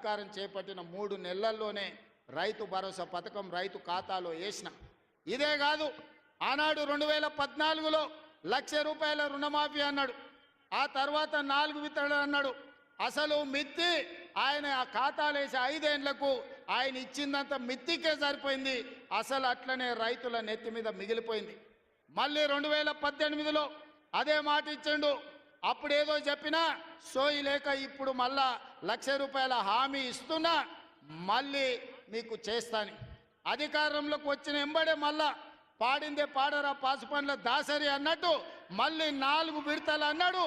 సర్కారం చేపట్టిన 3 నెలల్లోనే రైతు భరోసా పథకం రైతు ఖాతాలో వేసిన. ఇదే కాదు, ఆనాడు 2014లో ₹1,00,000 రుణమాఫీ అన్నాడు. ఆ తర్వాత 4 విడతలు అన్నాడు. అసలు మిత్తి ఆయన ఆ ఖాతాలో వేసి 5 ఏళ్లకు ఆయన ఇచ్చిందంత మిత్తికే సరిపోయింది. అసలు అట్లనే రైతుల నెత్తి మీద మిగిలిపోయింది. మళ్ళీ 2018లో అదే మాట ఇచ్చిండు. అప్పుడేదో చెప్పినా సోయి లేక ఇప్పుడు మళ్ళా ₹1,00,000 హామీ ఇస్తున్నా, మళ్ళీ మీకు చేస్తాను. అధికారంలోకి వచ్చిన ఎంబడే మళ్ళా పాడిందే పాడరా పాసుపండ్ల దాసరి అన్నట్టు మళ్ళీ 4 విడతలు అన్నాడు.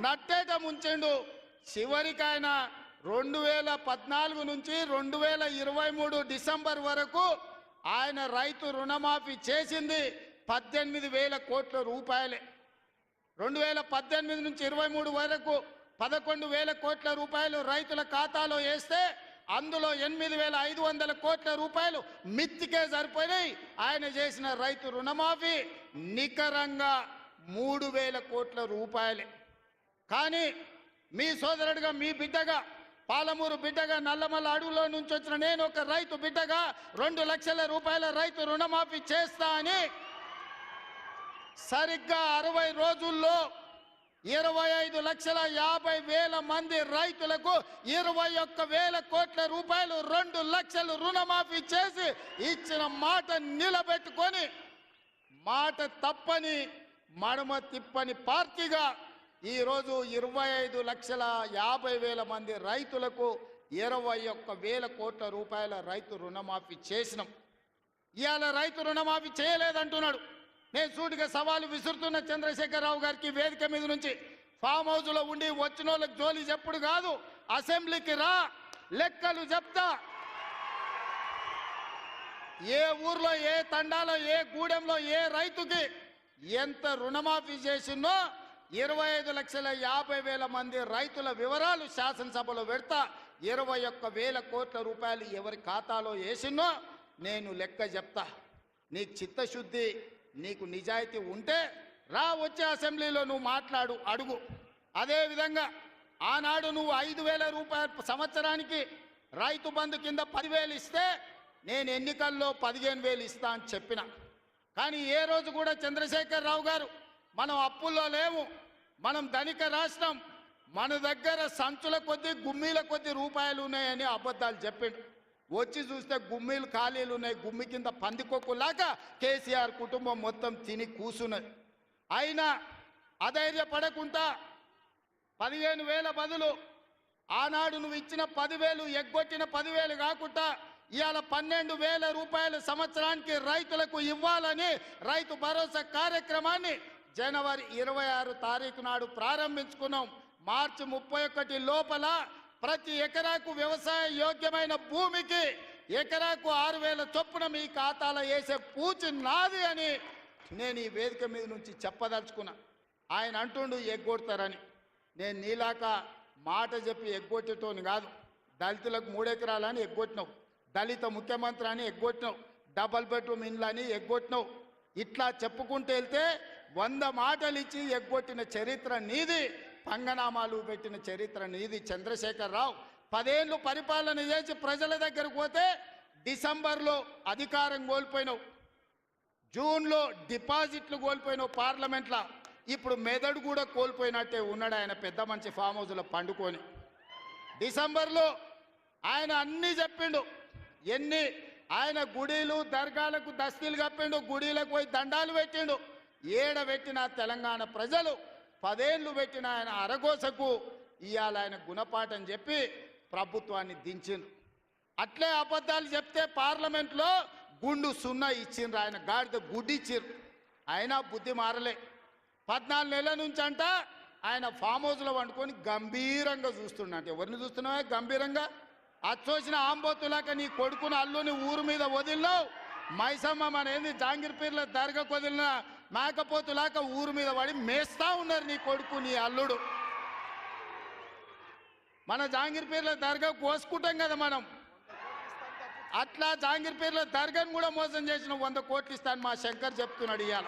నట్టేట ముంచెండు. చివరికి ఆయన 2014 నుంచి 2023 డిసెంబర్ వరకు ఆయన రైతు రుణమాఫీ చేసింది 18,000 కోట్ల రూపాయలే. 2018 నుంచి 23 వరకు 11,000 కోట్ల రూపాయలు రైతుల ఖాతాలో వేస్తే అందులో 8,500 కోట్ల రూపాయలు మిత్తికే సరిపోయినాయి. ఆయన చేసిన రైతు రుణమాఫీ నికరంగా 3,000 కోట్ల రూపాయలే. కానీ మీ సోదరుడిగా, మీ బిడ్డగా, పాలమూరు బిడ్డగా, నల్లమల్ల అడవులో నుంచి వచ్చిన నేను ఒక రైతు బిడ్డగా 2 లక్షల రూపాయల రైతు రుణమాఫీ చేస్తా అని సరిగ్గా 60 రోజుల్లో 25,50,000 మంది రైతులకు 21,000 కోట్ల రూపాయలు 2 లక్షలు రుణమాఫీ చేసి ఇచ్చిన మాట నిలబెట్టుకొని మాట తప్పని మడమ తిప్పని పార్టీగా ఈరోజు 25,50,000 మంది రైతులకు 21,000 కోట్ల రూపాయల రైతు రుణమాఫీ చేసినాం. ఇవాళ రైతు రుణమాఫీ చేయలేదంటున్నాడు. నేను సూటిగా సవాలు విసురుతున్న చంద్రశేఖరరావు గారికి వేదిక మీద నుంచి, ఫామ్ హౌస్లో ఉండి వచ్చిన వాళ్ళకి జోలి చెప్పుడు కాదు, అసెంబ్లీకి రా, లెక్కలు చెప్తా. ఏ ఊర్లో, ఏ తండాలో, ఏ గూడెంలో ఏ రైతుకి ఎంత రుణమాఫీ చేసినో 25,50,000 మంది రైతుల వివరాలు శాసనసభలో పెడతా. 21,000 కోట్ల రూపాయలు ఎవరి ఖాతాలో వేసినో నేను లెక్క చెప్తా. నీకు చిత్తశుద్ధి, నీకు నిజాయితీ ఉంటే రా, వచ్చే అసెంబ్లీలో నువ్వు మాట్లాడు, అడుగు. అదేవిధంగా ఆనాడు నువ్వు 5,000 రూపాయలు సంవత్సరానికి రైతు బంధు కింద 10,000 ఇస్తే నేను ఎన్నికల్లో 15,000 ఇస్తా అని చెప్పిన. కానీ ఏ రోజు కూడా చంద్రశేఖరరావు గారు మనం అప్పుల్లో లేవు, మనం ధనిక రాష్ట్రం, మన దగ్గర సంచుల కొద్దీ గుమ్మీల కొద్దీ రూపాయలు ఉన్నాయని అబద్ధాలు చెప్పిండు. వచ్చి చూస్తే గుమ్మీలు ఖాళీలు ఉన్నాయి. గుమ్మి కింద పందికొక్కులాగా కేసీఆర్ కుటుంబం మొత్తం తిని కూసున్నది. అయినా అధైర్యపడకుండా 15,000 బదులు ఆనాడు నువ్వు ఇచ్చిన 10,000 ఎగ్గొట్టిన 10,000 కాకుండా ఇవాళ 12,000 రూపాయలు సంవత్సరానికి రైతులకు ఇవ్వాలని రైతు భరోసా కార్యక్రమాన్ని జనవరి 26 తారీఖు నాడు ప్రారంభించుకున్నాం. మార్చి 31 లోపల ప్రతి ఎకరాకు వ్యవసాయ యోగ్యమైన భూమికి ఎకరాకు 6,000 చొప్పున మీ ఖాతాలో వేసే పూచి నాది అని నేను ఈ వేదిక మీద నుంచి చెప్పదలుచుకున్నా. ఆయన అంటుండు ఎగ్గొడతారని. నేను నీలాక మాట చెప్పి ఎగ్గొట్టేటోని కాదు. దళితులకు 3 ఎకరాలని ఎగ్గొట్టినావు, దళిత ముఖ్యమంత్రి అని ఎగ్గొట్టినావు, డబల్ బెడ్రూమ్ ఇండ్లు అని ఎగ్గొట్టినావు. ఇట్లా చెప్పుకుంటూ వెళ్తే 100 మాటలు ఇచ్చి ఎగ్గొట్టిన చరిత్ర నీది, పంగనామాలు పెట్టిన చరిత్ర నీది. చంద్రశేఖరరావు 10 ఏళ్ళు పరిపాలన చేసి ప్రజల దగ్గరకు పోతే డిసెంబర్లో అధికారం కోల్పోయినావు, జూన్లో డిపాజిట్లు కోల్పోయినావు పార్లమెంట్లో. ఇప్పుడు మెదడు కూడా కోల్పోయినట్టే ఉన్నాడు ఆయన, పెద్ద మంచి ఫామ్ హౌస్లో పండుకొని. డిసెంబర్లో ఆయన అన్నీ చెప్పిండు. ఆయన గుడీలు దర్గాలకు దస్తీలు కప్పిండు, గుడీలకు పోయి దండాలు పెట్టిండు. పెట్టిన తెలంగాణ ప్రజలు 10 ఏళ్ళు పెట్టిన ఆయన అరగోసకు ఇవాళ ఆయన గుణపాఠం చెప్పి ప్రభుత్వాన్ని దించిండ్రు. అట్లే అబద్ధాలు చెప్తే పార్లమెంట్లో గుండు 0 ఇచ్చిండ్రు, ఆయన గాడిద గుడ్డి ఇచ్చిండ్రు. అయినా బుద్ధి మారలే. 14 నెలల నుంచి అంట ఆయన ఫామ్ హౌస్లో వండుకొని గంభీరంగా చూస్తుండంటే. ఎవరిని చూస్తున్నావా గంభీరంగా? అచ్చోసిన ఆంబోతులాక నీ కొడుకుని అల్లుని ఊరు మీద వదిలినావు. మైసమ్మ మన ఏంది జాంగీర్పీర్ల దర్గాకు వదిలిన మేకపోతులాక ఊరు మీద పడి మేస్తా ఉన్నారు నీ కొడుకు, నీ అల్లుడు. మన జాంగీర్పీర్ల దర్గా కోసుకుంటాం కదా మనం, అట్లా జాంగీర్పీర్ల దర్గాను కూడా మోసం చేసిన 100 కోట్లు ఇస్తాను మా శంకర్ చెప్తున్నాడు. ఇవాళ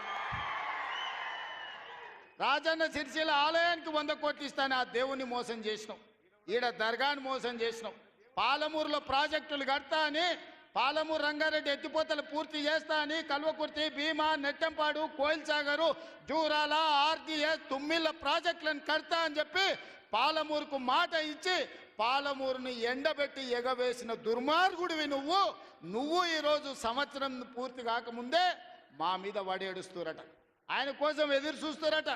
రాజన్న సిరిసిల్ల ఆలయానికి 100 కోట్లు ఇస్తాను, ఆ దేవుణ్ణి మోసం చేసినావు. ఈడ దర్గాను మోసం చేసినావు. పాలమూరులో ప్రాజెక్టులు కడతా అని, పాలమూరు రంగారెడ్డి ఎత్తిపోతలు పూర్తి చేస్తా అని, కల్వకుర్తి, భీమా, నెట్టంపాడు, కోయిల్ సాగరు, జూరాల, ఆర్జీఎస్, తుమ్మిళ్ళ ప్రాజెక్టులను కడతా అని చెప్పి పాలమూరుకు మాట ఇచ్చి పాలమూరుని ఎండబెట్టి ఎగవేసిన దుర్మార్గుడివి నువ్వు ఈరోజు సంవత్సరం పూర్తి కాకముందే మా మీద వడేడుస్తురట. ఆయన కోసం ఎదురు చూస్తురట.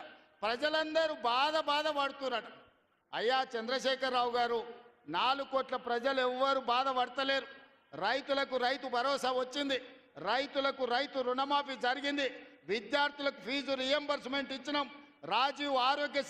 ప్రజలందరూ బాధ పడుతురట. అయ్యా చంద్రశేఖరరావు గారు, 4 కోట్ల ప్రజలు ఎవ్వరు బాధపడతలేరు. రైతులకు రైతు భరోసా వచ్చింది, రైతులకు రైతు రుణమాఫీ జరిగింది, విద్యార్థులకు ఫీజు రియంబర్స్మెంట్ ఇచ్చినాం, రాజీవ్ ఆరోగ్య